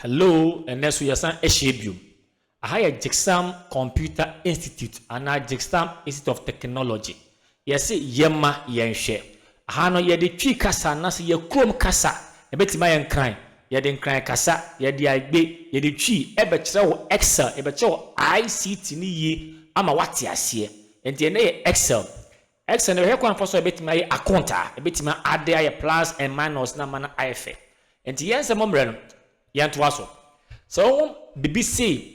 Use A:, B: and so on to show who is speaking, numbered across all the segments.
A: Hello, and next we are saying Eshebium. I hire Jexam Computer Institute and Jexam Institute of Technology. Yes, Yema Yenshe. Hano ye de twi kasa na se ye krom kasa. E betima yen kran. Ye de nkran kasa, ye de agbe, ye de twi e be kire wo Excel, e be kire wo ICT ni ye ama wate ase. Enti na ye Excel. Excel no he kwan foso e betima ye account a, e betima ade aye plus and minus na mana IFE. Enti yen se momre no yantoaso. So BBC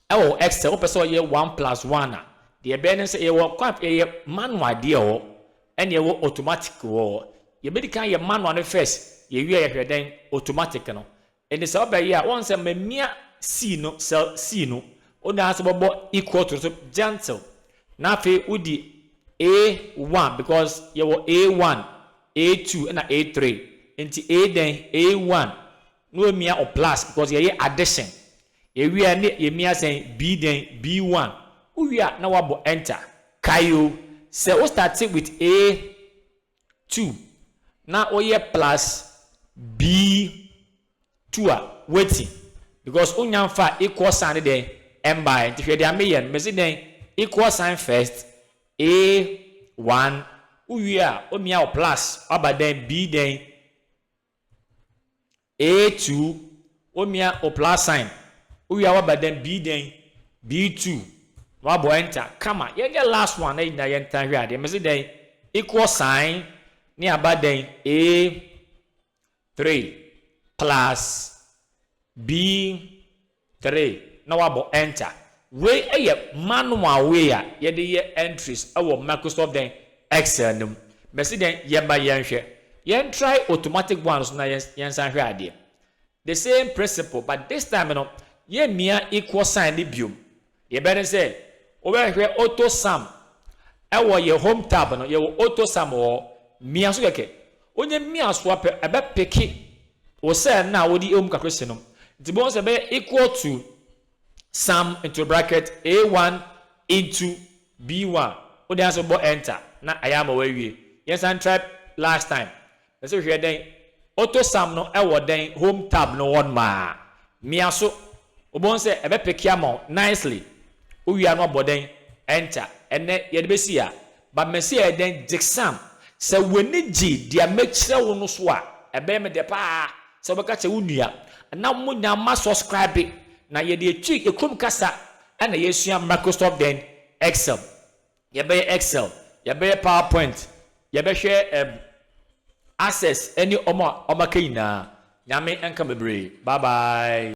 A: ewo Excel opeso ye 1 plus 1 a de be ne se ye wo kwa ye manual de wo ene ye wo automatic wo ye be kan ye manual no first ye wie ye hweden automatic no ene se oba ye a won se mamia C no cell C no ona so bobo equal to so gentle na fe udi A1 because ye wo A1 A2 and A3 into A then A1 no mia or plus because ye addition ye we are ye mia saying B then B1 we are now abo enter kayo say we start with A2 now we plus B2 waiting because unya fa equal sign then m by if you dey am me say then equal sign first A1 we are o mia or plus about then B then A2 omia o plus sign we are about then B then B2 wabo enter kama ye get last one na ye enter here dey me say then equal sign ni about then A3 plus B3 na wabo enter we ye manual way a ye dey entries our Microsoft then Excel no me say then ye ba ye hwe yen try automatic ones na yen san hwe ade the same principle but this time no ye mia equal sign ni biom ye better say o we hwe auto sum e wo ye home tab no ye wo auto sum wo mia so keke onye mia so ape e be pick o say na wo di ka question no the bonus be equal to sum into bracket A1 into B1 o dey answer bo enter na ayama we wie yes and try last time. Let's see here then auto sum no e wo then home tab no one ma mia so obon say e be pick am nicely o wi anu aboden enter ene ye de be see a but me see e then Jexam say weni gi dia make sure wo no so a e be me de pa say be ka che unua na mo nya ma subscribe na ye de twi e krom kasa na ye sua Microsoft then Excel ye be Excel ye be PowerPoint ye be share access any oma kayina nyame enka bebre bye bye.